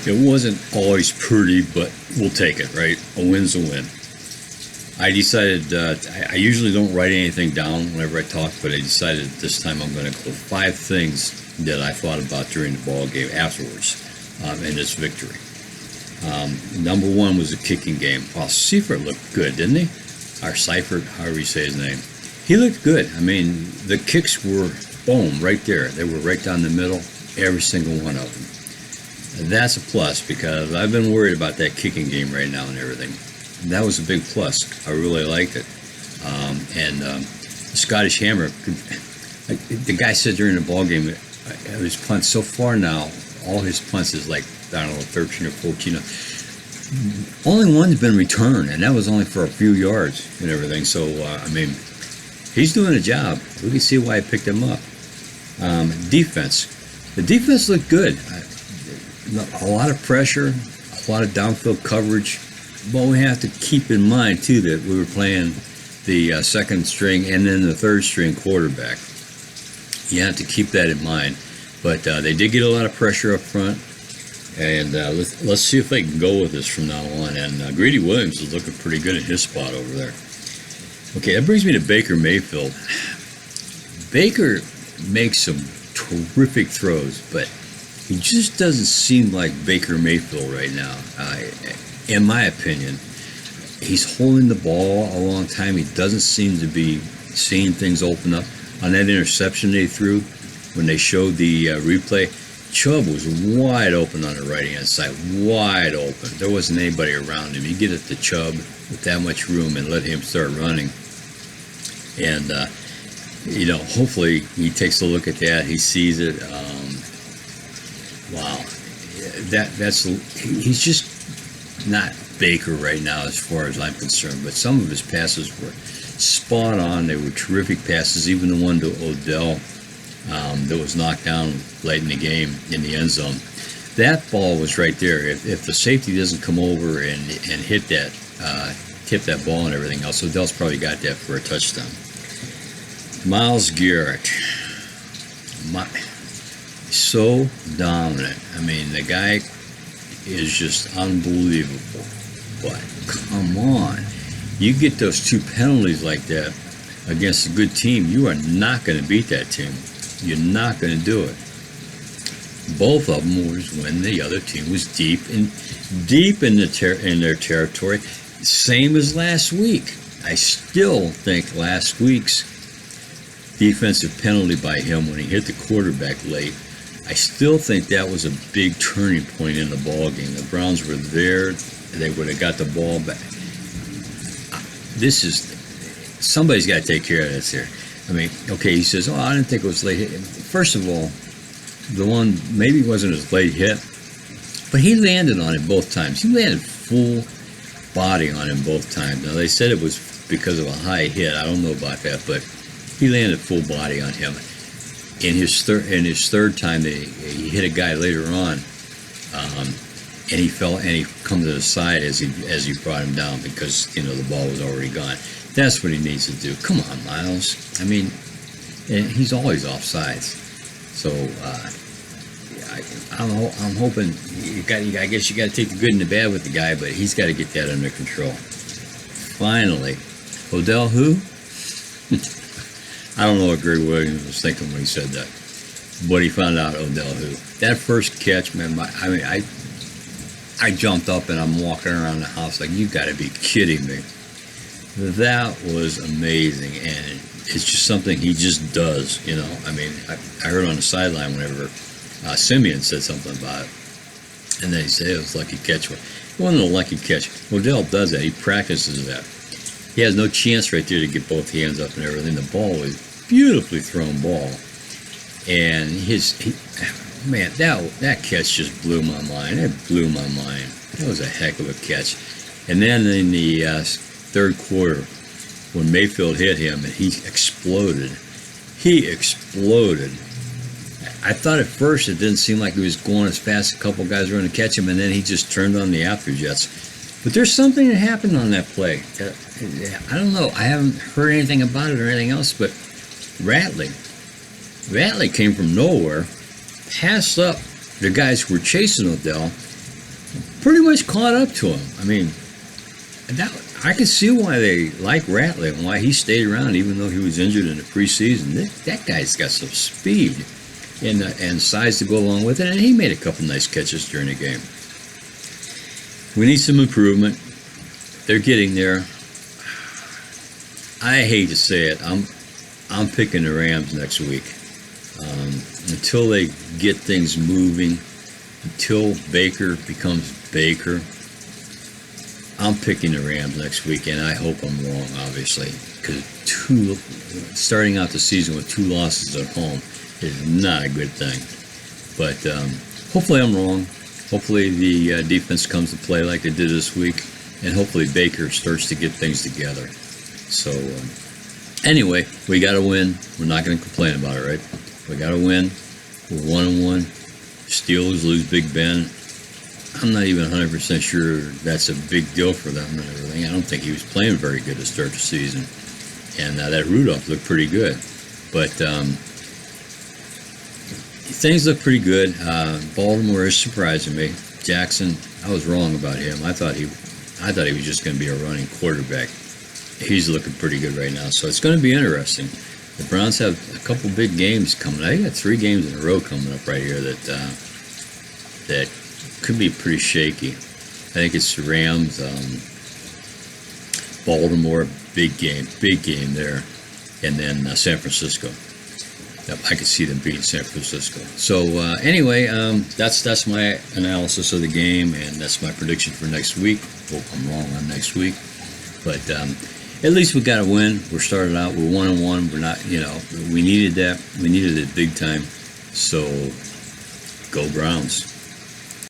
It wasn't always pretty, but we'll take it, right? A win's a win. I decided, I usually don't write anything down whenever I talk, but I decided this time I'm going to include 5 things that I thought about during the ball game afterwards in this victory. Number 1 was the kicking game. Well, Seifert looked good, didn't he? Or Seifert, however you say his name. He looked good. I mean, the kicks were, boom, right there. They were right down the middle, every single one of them. And that's a plus because I've been worried about that kicking game right now and everything. And that was a big plus. I really liked it. The Scottish Hammer, the guy said during the ball game, his punts so far now, all his punts is like, I don't know, 13 or 14. Only one's been returned, and that was only for a few yards and everything. So, I mean, he's doing a job. We can see why I picked him up. Defense. The defense looked good. A lot of pressure, a lot of downfield coverage. But we have to keep in mind, too, that we were playing the second string and then the third string quarterback. You have to keep that in mind. But they did get a lot of pressure up front. And let's see if they can go with this from now on. And Greedy Williams is looking pretty good in his spot over there. Okay, that brings me to Baker Mayfield. Baker makes some terrific throws, but he just doesn't seem like Baker Mayfield right now. In my opinion, he's holding the ball a long time. He doesn't seem to be seeing things open up. On that interception they threw, when they showed the replay, Chubb was wide open on the right-hand side, wide open. There wasn't anybody around him. You get it to Chubb with that much room and let him start running. And, hopefully he takes a look at that. He sees it. Wow. He's just not Baker right now as far as I'm concerned, but some of his passes were spot on. They were terrific passes, even the one to Odell that was knocked down late in the game in the end zone. That ball was right there. If the safety doesn't come over and hit that, tip that ball and everything else, Odell's probably got that for a touchdown. Myles Garrett, so dominant. I mean, the guy is just unbelievable. But come on, you get those 2 penalties like that against a good team, you are not going to beat that team. You're not going to do it. Both of them was when the other team was deep in their territory, same as last week. I still think last week's defensive penalty by him when he hit the quarterback late, I still think that was a big turning point in the ball game. The Browns were there. They would have got the ball back. Somebody's got to take care of this here. I mean, okay, he says, I didn't think it was late hit. First of all, the one maybe wasn't as late hit, but he landed on it both times. He landed full body on him both times. Now, they said it was because of a high hit. I don't know about that, but he landed full body on him. In his third time, he hit a guy later on, and he fell and he come to the side as he brought him down because the ball was already gone. That's what he needs to do. Come on, Myles. I mean, and he's always offsides. So I'm hoping I guess you got to take the good and the bad with the guy, but he's got to get that under control. Finally, Odell who? I don't know what Greg Williams was thinking when he said that, but he found out Odell who. That first catch, man, I jumped up and I'm walking around the house like, you got to be kidding me. That was amazing, and it's just something he just does, I mean, I heard on the sideline whenever Simeon said something about it, and then he said it was a lucky catch. It wasn't a lucky catch. Odell does that. He practices that. He has no chance right there to get both hands up and everything. The ball was beautifully thrown ball. And that catch just blew my mind. It blew my mind. That was a heck of a catch. And then in the third quarter, when Mayfield hit him and he exploded. I thought at first it didn't seem like he was going as fast. A couple guys were going to catch him, and then he just turned on the afterjets. But there's something that happened on that play. I don't know. I haven't heard anything about it or anything else, but Ratley came from nowhere, passed up the guys who were chasing Odell, pretty much caught up to him. I mean, that, I can see why they like Ratliff and why he stayed around even though he was injured in the preseason. That guy's got some speed and size to go along with it, and he made a couple nice catches during the game. We need some improvement. They're getting there. I hate to say it. I'm picking the Rams next week. Until they get things moving, until Baker becomes Baker, I'm picking the Rams next week, and I hope I'm wrong, obviously, because starting out the season with 2 losses at home is not a good thing. But hopefully I'm wrong. Hopefully the defense comes to play like they did this week, and hopefully Baker starts to get things together. So anyway, we got to win. We're not going to complain about it, right? We got to win. We're 1-1. Steelers lose Big Ben. I'm not even 100% sure that's a big deal for them and everything. I don't think he was playing very good to start the season. And that Rudolph looked pretty good. But things look pretty good. Baltimore is surprising me. Jackson, I was wrong about him. I thought he was just going to be a running quarterback. He's looking pretty good right now. So it's going to be interesting. The Browns have a couple big games coming. They got 3 games in a row coming up right here that could be pretty shaky. I think it's the Rams, Baltimore, big game there, and then San Francisco. Yep, I could see them beating San Francisco. So anyway, that's my analysis of the game, and that's my prediction for next week. Hope I'm wrong on next week, but at least we got a win. We're starting out. We're 1-1. We're not, we needed that. We needed it big time. So go Browns.